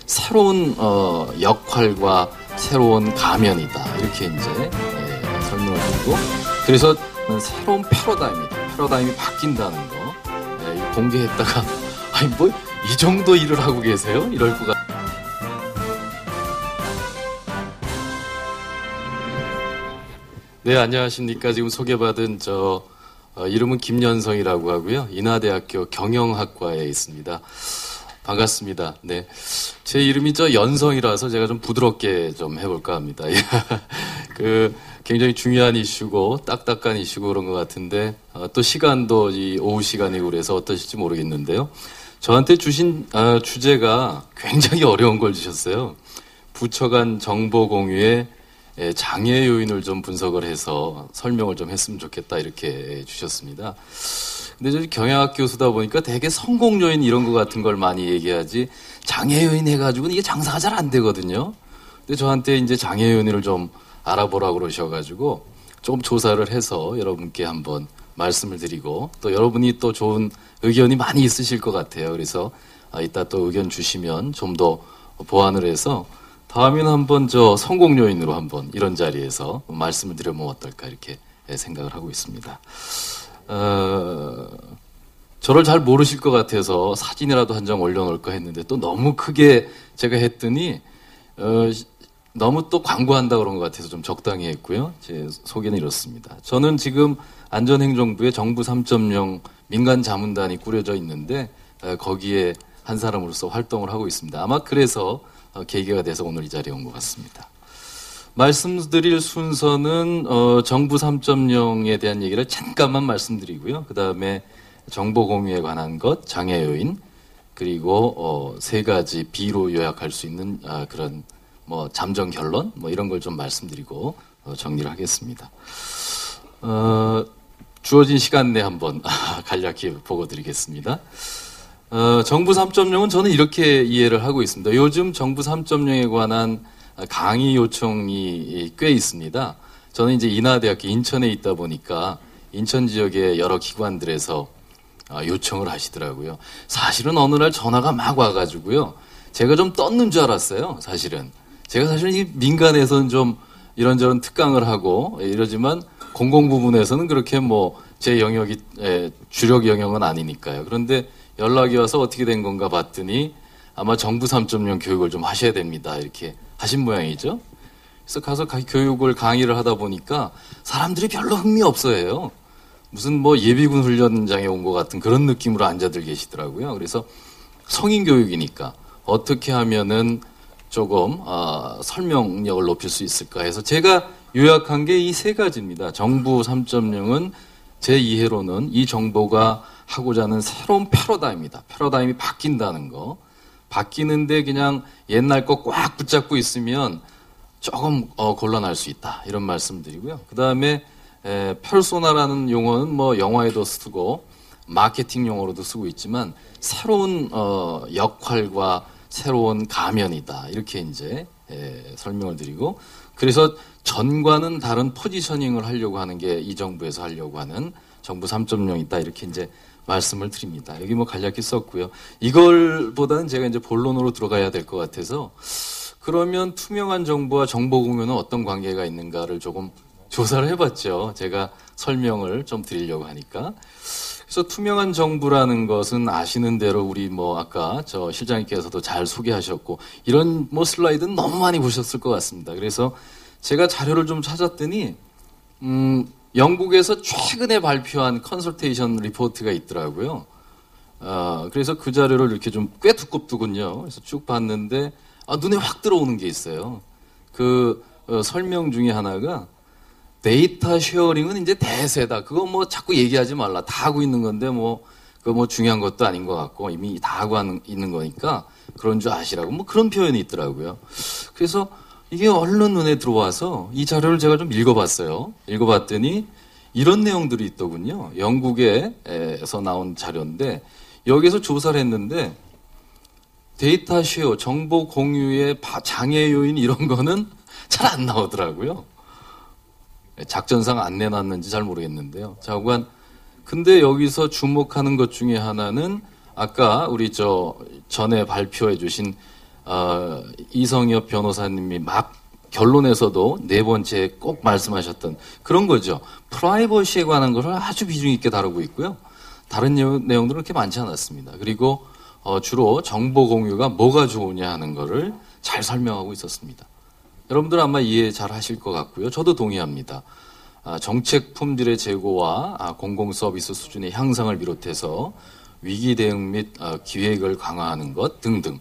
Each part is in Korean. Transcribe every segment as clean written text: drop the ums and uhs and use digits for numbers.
새로운 역할과 새로운 가면이다. 이렇게 이제 설명을 드리고, 그래서 새로운 패러다임이 바뀐다는 거 공개했다가 아니 뭐 이 정도 일을 하고 계세요? 이럴 것 같아요. 네, 안녕하십니까. 지금 소개받은 이름은 김연성이라고 하고요. 인하대학교 경영학과에 있습니다. 반갑습니다. 네. 제 이름이 연성이라서 제가 좀 부드럽게 좀 해볼까 합니다. 굉장히 중요한 이슈고, 딱딱한 이슈고 그런 것 같은데, 또 시간도 이 오후 시간이고 그래서 어떠실지 모르겠는데요. 저한테 주신, 주제가 굉장히 어려운 걸 주셨어요. 부처 간 정보 공유에 장애 요인을 좀 분석을 해서 설명을 좀 했으면 좋겠다 이렇게 주셨습니다. 근데 저 경영학 교수다 보니까 되게 성공 요인 이런 거 같은 걸 많이 얘기하지 장애 요인 해가지고는 이게 장사가 잘 안 되거든요. 근데 저한테 이제 장애 요인을 좀 알아보라고 그러셔가지고 조금 조사를 해서 여러분께 한번 말씀을 드리고 또 여러분이 또 좋은 의견이 많이 있으실 것 같아요. 그래서 이따 또 의견 주시면 좀 더 보완을 해서 다음에는 한번 성공 요인으로 한번 이런 자리에서 말씀을 드려보면 어떨까 이렇게 생각을 하고 있습니다. 저를 잘 모르실 것 같아서 사진이라도 한 장 올려놓을까 했는데 또 너무 크게 제가 했더니 너무 또 광고한다 그런 것 같아서 좀 적당히 했고요. 제 소개는 이렇습니다. 저는 지금 안전행정부의 정부 3.0 민간 자문단이 꾸려져 있는데 거기에 한 사람으로서 활동을 하고 있습니다. 아마 그래서 계기가 돼서 오늘 이 자리에 온 것 같습니다. 말씀드릴 순서는 정부 3.0에 대한 얘기를 잠깐만 말씀드리고요. 그 다음에 정보 공유에 관한 것, 장애 요인, 그리고 세 가지 B로 요약할 수 있는 그런 잠정 결론 이런 걸 좀 말씀드리고 정리를 하겠습니다. 주어진 시간 내에 한번 간략히 보고 드리겠습니다. 정부 3.0은 저는 이렇게 이해를 하고 있습니다. 요즘 정부 3.0에 관한 강의 요청이 꽤 있습니다. 저는 이제 인하대학교 인천에 있다 보니까 인천 지역의 여러 기관들에서 요청을 하시더라고요. 사실은 어느 날 전화가 막 와가지고요. 제가 좀 떴는 줄 알았어요. 사실은. 제가 사실은 이 민간에서는 좀 이런저런 특강을 하고 이러지만 공공 부문에서는 그렇게 제 영역이 주력 영역은 아니니까요. 그런데 연락이 와서 어떻게 된 건가 봤더니 아마 정부 3.0 교육을 좀 하셔야 됩니다. 이렇게 하신 모양이죠. 그래서 가서 교육을 강의를 하다 보니까 사람들이 별로 흥미 없어해요. 무슨 예비군 훈련장에 온 것 같은 그런 느낌으로 앉아들 계시더라고요. 그래서 성인 교육이니까 어떻게 하면은 조금 설명력을 높일 수 있을까 해서 제가 요약한 게 이 세 가지입니다. 정부 3.0은 제 이해로는 이 정보가 하고자 하는 새로운 패러다임이다. 패러다임이 바뀐다는 거. 바뀌는데 그냥 옛날 거 꽉 붙잡고 있으면 조금 곤란할 수 있다. 이런 말씀 드리고요. 그 다음에 페르소나라는 용어는 영화에도 쓰고 마케팅 용어로도 쓰고 있지만 새로운 역할과 새로운 가면이다. 이렇게 이제 설명을 드리고 그래서 전과는 다른 포지셔닝을 하려고 하는 게 이 정부에서 하려고 하는 정부 3.0이다. 이렇게 이제 말씀을 드립니다. 여기 간략히 썼고요. 이걸보다는 제가 이제 본론으로 들어가야 될 것 같아서 그러면 투명한 정보와 정보 공유는 어떤 관계가 있는가를 조금 조사를 해봤죠. 제가 설명을 좀 드리려고 하니까. 그래서 투명한 정부라는 것은 아시는 대로 우리 아까 저 실장님께서도 잘 소개하셨고 이런 슬라이드는 너무 많이 보셨을 것 같습니다. 그래서 제가 자료를 좀 찾았더니 영국에서 최근에 발표한 컨설테이션 리포트가 있더라고요. 그래서 그 자료를 이렇게 좀 꽤 두껍더군요. 그래서 쭉 봤는데 눈에 확 들어오는 게 있어요. 그 설명 중에 하나가 데이터 쉐어링은 이제 대세다. 그거 자꾸 얘기하지 말라. 다 하고 있는 건데 그거 중요한 것도 아닌 것 같고 이미 다 하고 있는 거니까 그런 줄 아시라고 그런 표현이 있더라고요. 그래서 이게 얼른 눈에 들어와서 이 자료를 제가 좀 읽어봤어요. 읽어봤더니 이런 내용들이 있더군요. 영국에서 나온 자료인데 여기서 조사를 했는데 데이터 쉐어, 정보 공유의 장애 요인 이런 거는 잘 안 나오더라고요. 작전상 안 내놨는지 잘 모르겠는데요. 자관 근데 여기서 주목하는 것 중에 하나는 아까 우리 전에 발표해 주신 이성엽 변호사님이 막 결론에서도 네 번째 꼭 말씀하셨던 그런 거죠. 프라이버시에 관한 것을 아주 비중 있게 다루고 있고요. 다른 내용들은 그렇게 많지 않았습니다. 그리고 주로 정보 공유가 뭐가 좋으냐 하는 거를 잘 설명하고 있었습니다. 여러분들 아마 이해 잘 하실 것 같고요. 저도 동의합니다. 정책 품질의 제고와 공공 서비스 수준의 향상을 비롯해서 위기 대응 및 기획을 강화하는 것 등등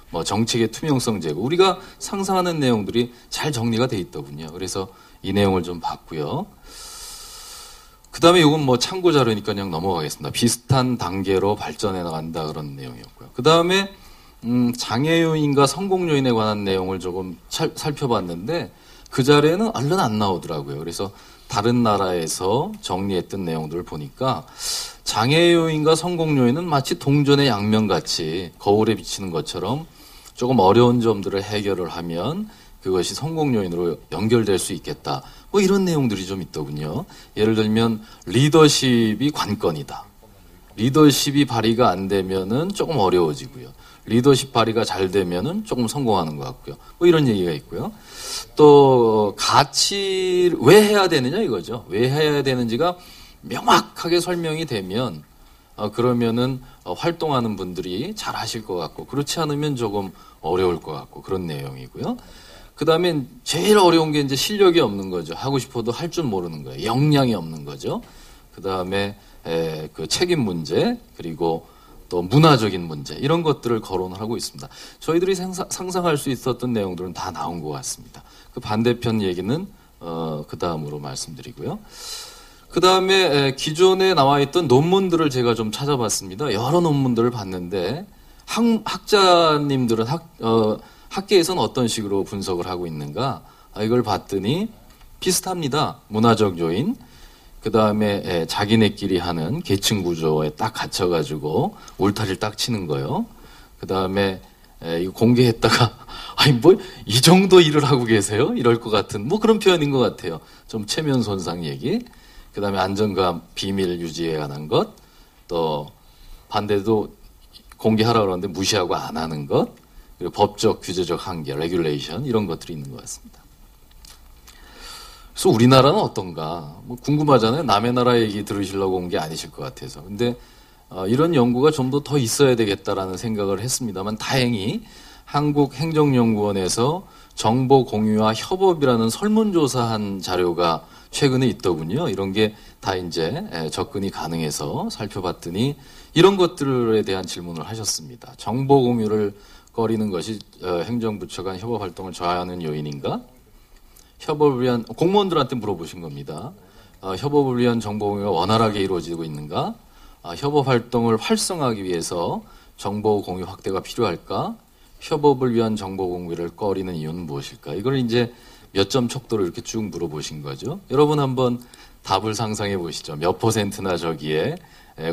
뭐 정책의 투명성 제고 우리가 상상하는 내용들이 잘 정리가 돼 있더군요. 그래서 이 내용을 좀 봤고요. 그 다음에 이건 뭐 참고 자료니까 그냥 넘어가겠습니다. 비슷한 단계로 발전해 나간다 그런 내용이었고요. 그 다음에 장애 요인과 성공 요인에 관한 내용을 조금 살펴봤는데 그 자리에는 얼른 안 나오더라고요. 그래서 다른 나라에서 정리했던 내용들을 보니까 장애 요인과 성공 요인은 마치 동전의 양면같이 거울에 비치는 것처럼 조금 어려운 점들을 해결을 하면 그것이 성공 요인으로 연결될 수 있겠다. 뭐 이런 내용들이 좀 있더군요. 예를 들면 리더십이 관건이다. 리더십이 발휘가 안 되면은 조금 어려워지고요. 리더십 발휘가 잘 되면은 조금 성공하는 것 같고요. 뭐 이런 얘기가 있고요. 또 가치를 왜 해야 되느냐 이거죠. 왜 해야 되는지가 명확하게 설명이 되면 그러면은 활동하는 분들이 잘 하실 것 같고 그렇지 않으면 조금 어려울 것 같고 그런 내용이고요. 그 다음에 제일 어려운 게 이제 실력이 없는 거죠. 하고 싶어도 할 줄 모르는 거예요. 역량이 없는 거죠. 그 다음에 그 책임 문제 그리고 또 문화적인 문제 이런 것들을 거론을 하고 있습니다. 저희들이 상상할 수 있었던 내용들은 다 나온 것 같습니다. 그 반대편 얘기는 그 다음으로 말씀드리고요. 그 다음에 기존에 나와 있던 논문들을 제가 좀 찾아봤습니다. 여러 논문들을 봤는데 학자님들은 학계에서는 어떤 식으로 분석을 하고 있는가 이걸 봤더니 비슷합니다. 문화적 요인 그 다음에 자기네끼리 하는 계층 구조에 딱 갇혀가지고 울타리를 딱 치는 거요. 그 다음에 이거 공개했다가 아니 뭐 이 정도 일을 하고 계세요? 이럴 것 같은 뭐 그런 표현인 것 같아요. 좀 체면 손상 얘기. 그 다음에 안전과 비밀 유지에 관한 것. 또 반대도 공개하라고 그러는데 무시하고 안 하는 것. 그리고 법적 규제적 한계, 레귤레이션 이런 것들이 있는 것 같습니다. 그래서 우리나라는 어떤가? 뭐 궁금하잖아요. 남의 나라 얘기 들으시려고 온 게 아니실 것 같아서. 근데 이런 연구가 좀 더 있어야 되겠다라는 생각을 했습니다만 다행히 한국행정연구원에서 정보 공유와 협업이라는 설문조사한 자료가 최근에 있더군요. 이런 게 다 이제 접근이 가능해서 살펴봤더니 이런 것들에 대한 질문을 하셨습니다. 정보 공유를 꺼리는 것이 행정부처 간 협업 활동을 저하하는 요인인가? 협업을 위한 공무원들한테 물어보신 겁니다. 협업을 위한 정보 공유가 원활하게 이루어지고 있는가? 협업 활동을 활성화하기 위해서 정보 공유 확대가 필요할까? 협업을 위한 정보 공유를 꺼리는 이유는 무엇일까? 이걸 이제 몇 점 척도로 이렇게 쭉 물어보신 거죠. 여러분 한번 답을 상상해 보시죠. 몇 %나 저기에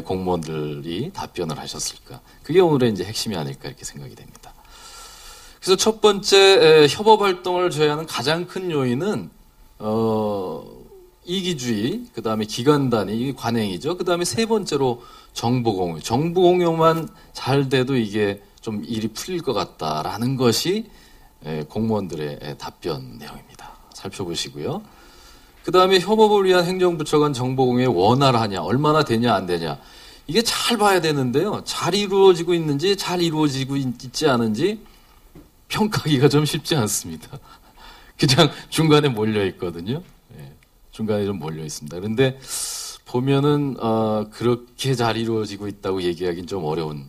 공무원들이 답변을 하셨을까? 그게 오늘의 이제 핵심이 아닐까 이렇게 생각이 됩니다. 그래서 첫 번째 협업 활동을 저해하는 가장 큰 요인은 이기주의, 그 다음에 기관 단위, 관행이죠. 그 다음에 세 번째로 정보 공유. 정보 공유만 잘 돼도 이게 좀 일이 풀릴 것 같다라는 것이 공무원들의 답변 내용입니다. 살펴보시고요. 그 다음에 협업을 위한 행정부처 간 정보 공유에 원활하냐, 얼마나 되냐, 안 되냐. 이게 잘 봐야 되는데요. 잘 이루어지고 있는지, 잘 이루어지고 있지 않은지 평가하기가 좀 쉽지 않습니다. 그냥 중간에 몰려 있거든요. 중간에 좀 몰려 있습니다. 그런데 보면은 그렇게 잘 이루어지고 있다고 얘기하기는 좀 어려운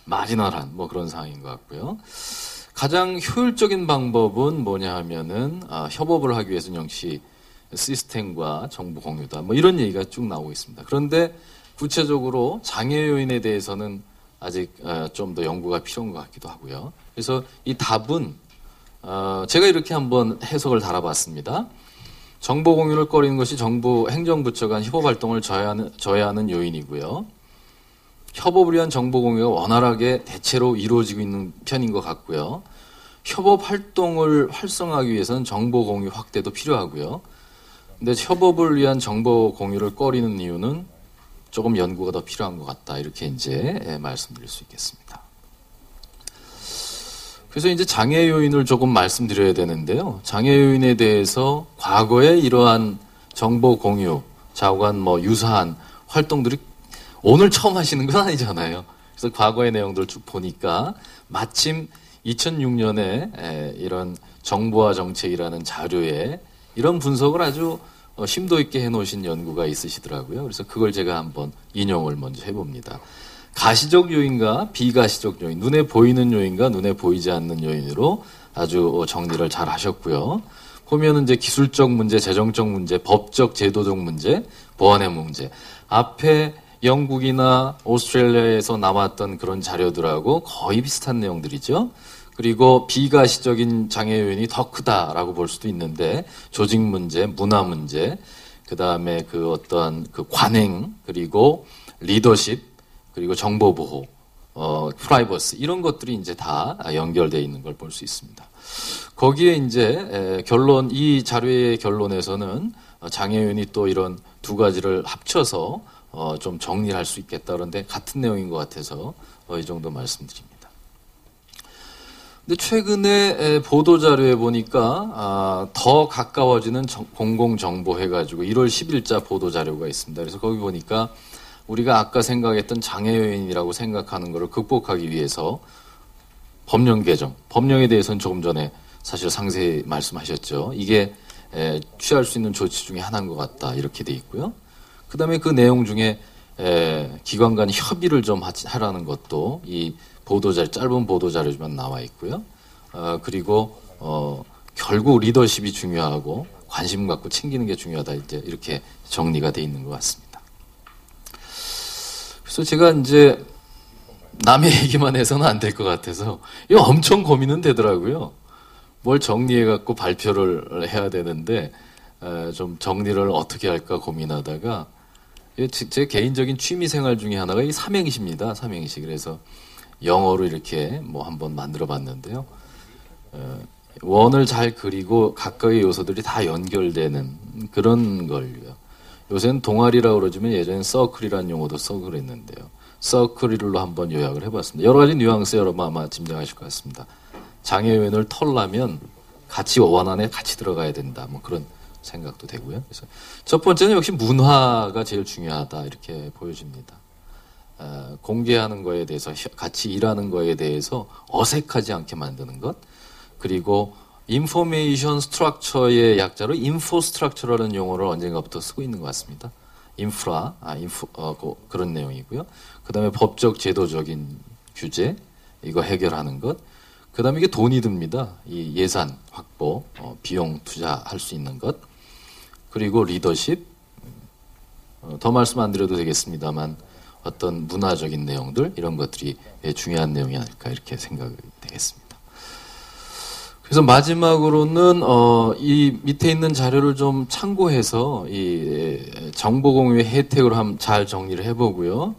마지널한 그런 상황인 것 같고요. 가장 효율적인 방법은 뭐냐 하면은 협업을 하기 위해서는 역시 시스템과 정보 공유다. 이런 얘기가 쭉 나오고 있습니다. 그런데 구체적으로 장애 요인에 대해서는 아직 좀 더 연구가 필요한 것 같기도 하고요. 그래서 이 답은 제가 이렇게 한번 해석을 달아봤습니다. 정보 공유를 꺼리는 것이 정부 행정부처 간 협업 활동을 저해하는 요인이고요. 협업을 위한 정보 공유가 원활하게 대체로 이루어지고 있는 편인 것 같고요. 협업 활동을 활성화하기 위해서는 정보 공유 확대도 필요하고요. 근데 협업을 위한 정보 공유를 꺼리는 이유는 조금 연구가 더 필요한 것 같다. 이렇게 이제 말씀드릴 수 있겠습니다. 그래서 이제 장애 요인을 조금 말씀드려야 되는데요. 장애 요인에 대해서 과거에 이러한 정보 공유, 자관 뭐 유사한 활동들이 오늘 처음 하시는 건 아니잖아요. 그래서 과거의 내용들을 쭉 보니까 마침 2006년에 이런 정보화 정책이라는 자료에 이런 분석을 아주 심도 있게 해놓으신 연구가 있으시더라고요. 그래서 그걸 제가 한번 인용을 먼저 해봅니다. 가시적 요인과 비가시적 요인, 눈에 보이는 요인과 눈에 보이지 않는 요인으로 아주 정리를 잘 하셨고요. 보면은 이제 기술적 문제, 재정적 문제, 법적, 제도적 문제, 보안의 문제. 앞에 영국이나 오스트레일리아에서 나왔던 그런 자료들하고 거의 비슷한 내용들이죠. 그리고 비가시적인 장애 요인이 더 크다라고 볼 수도 있는데 조직 문제, 문화 문제, 그 다음에 그 어떠한 그 관행, 그리고 리더십, 그리고 정보 보호, 프라이버시 이런 것들이 이제 다 연결되어 있는 걸 볼 수 있습니다. 거기에 이제 결론, 이 자료의 결론에서는 장애 요인이 또 이런 두 가지를 합쳐서 좀 정리를 할 수 있겠다. 그런데 같은 내용인 것 같아서 이 정도 말씀드립니다. 근데 최근에 보도 자료에 보니까 더 가까워지는 공공정보 해가지고 1월 10일자 보도 자료가 있습니다. 그래서 거기 보니까 우리가 아까 생각했던 장애 요인이라고 생각하는 것을 극복하기 위해서 법령 개정, 법령에 대해서는 조금 전에 사실 상세히 말씀하셨죠. 이게 취할 수 있는 조치 중에 하나인 것 같다 이렇게 돼 있고요. 그 다음에 그 내용 중에 기관 간 협의를 좀 하라는 것도 이 보도자료, 짧은 보도자료지만 나와 있고요. 그리고 결국 리더십이 중요하고 관심 갖고 챙기는 게 중요하다 이제 이렇게 정리가 돼 있는 것 같습니다. 그래서 제가 이제 남의 얘기만 해서는 안 될 것 같아서 이거 엄청 고민은 되더라고요. 뭘 정리해 갖고 발표를 해야 되는데 좀 정리를 어떻게 할까 고민하다가 제 개인적인 취미 생활 중에 하나가 이 삼행시입니다. 삼행시. 그래서 영어로 이렇게 뭐 한번 만들어 봤는데요. 원을 잘 그리고 각각의 요소들이 다 연결되는 그런 걸요. 요새는 동아리라고 그러지만 예전엔 서클이라는 용어도 쓰고 그랬는데요. 서클로 한번 요약을 해봤습니다. 여러 가지 뉘앙스 여러분 아마 짐작하실 것 같습니다. 장애 요인을 털려면 같이 원 안에 같이 들어가야 된다. 뭐 그런 생각도 되고요. 그래서 첫 번째는 역시 문화가 제일 중요하다 이렇게 보여집니다. 공개하는 거에 대해서 같이 일하는 거에 대해서 어색하지 않게 만드는 것, 그리고 인포메이션 스트럭처의 약자로 인포스트럭처라는 용어를 언젠가부터 쓰고 있는 것 같습니다. 인프라, 그런 내용이고요. 그 다음에 법적 제도적인 규제, 이거 해결하는 것. 그 다음에 이게 돈이 듭니다. 이 예산 확보, 비용 투자할 수 있는 것. 그리고 리더십, 더 말씀 안 드려도 되겠습니다만 어떤 문화적인 내용들, 이런 것들이 중요한 내용이 아닐까 이렇게 생각이 되겠습니다. 그래서 마지막으로는 이 밑에 있는 자료를 좀 참고해서 이 정보 공유의 혜택을 잘 정리를 해보고요.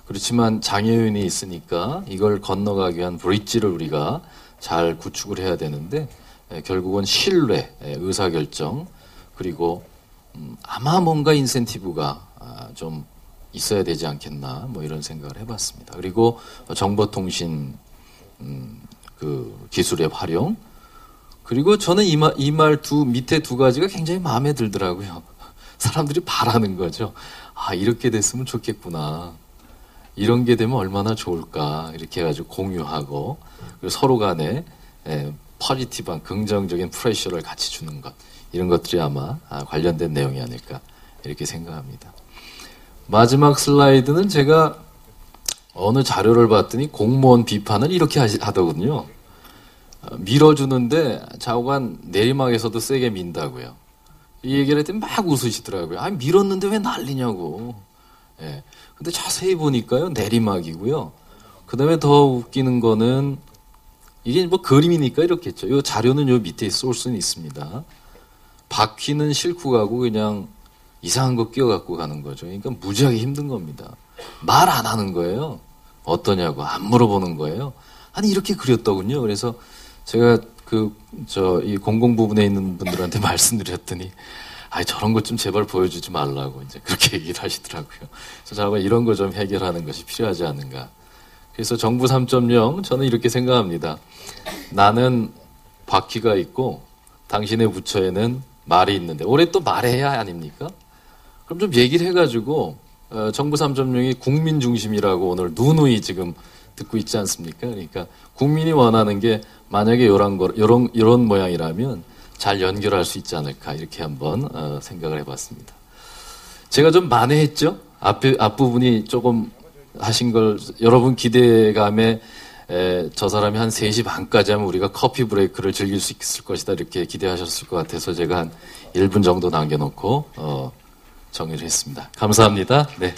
그렇지만 장애 요인이 있으니까 이걸 건너가기 위한 브릿지를 우리가 잘 구축을 해야 되는데 결국은 신뢰, 의사결정, 그리고 아마 뭔가 인센티브가 좀 있어야 되지 않겠나 뭐 이런 생각을 해봤습니다. 그리고 정보통신 그 기술의 활용, 그리고 저는 이 말 밑에 두 가지가 굉장히 마음에 들더라고요. 사람들이 바라는 거죠. 아, 이렇게 됐으면 좋겠구나. 이런 게 되면 얼마나 좋을까. 이렇게 해가지고 공유하고, 그리고 서로 간에 포지티브한 긍정적인 프레셔를 같이 주는 것. 이런 것들이 아마 관련된 내용이 아닐까. 이렇게 생각합니다. 마지막 슬라이드는 제가 어느 자료를 봤더니 공무원 비판을 이렇게 하더군요. 밀어주는데 좌우간 내리막에서도 세게 민다고요. 이 얘기를 했더니 막 웃으시더라고요. 아, 밀었는데 왜 난리냐고. 예. 근데 자세히 보니까요, 내리막이고요. 그 다음에 더 웃기는 거는 이게 뭐 그림이니까 이렇겠죠. 이 자료는 요 밑에 소스는 있습니다. 바퀴는 싣고 가고 그냥 이상한 거 끼워갖고 가는 거죠. 그러니까 무지하게 힘든 겁니다. 말 안 하는 거예요. 어떠냐고 안 물어보는 거예요. 아니 이렇게 그렸더군요. 그래서 제가 이 공공 부분에 있는 분들한테 말씀드렸더니, 아, 저런 것 좀 제발 보여주지 말라고 이제 그렇게 얘기를 하시더라고요. 그래서 제가 이런 거 좀 해결하는 것이 필요하지 않은가. 그래서 정부 3.0 저는 이렇게 생각합니다. 나는 바퀴가 있고 당신의 부처에는 말이 있는데 올해 또 말해야 아닙니까? 그럼 좀 얘기를 해가지고 정부 3.0이 국민 중심이라고 오늘 누누이 지금 듣고 있지 않습니까? 그러니까 국민이 원하는 게 만약에 이런 모양이라면 잘 연결할 수 있지 않을까 이렇게 한번 생각을 해봤습니다. 제가 좀 만회했죠? 앞부분이 조금 하신 걸 여러분 기대감에 저 사람이 한 3시 반까지 하면 우리가 커피 브레이크를 즐길 수 있을 것이다 이렇게 기대하셨을 것 같아서 제가 한 1분 정도 남겨놓고 정리를 했습니다. 감사합니다. 네.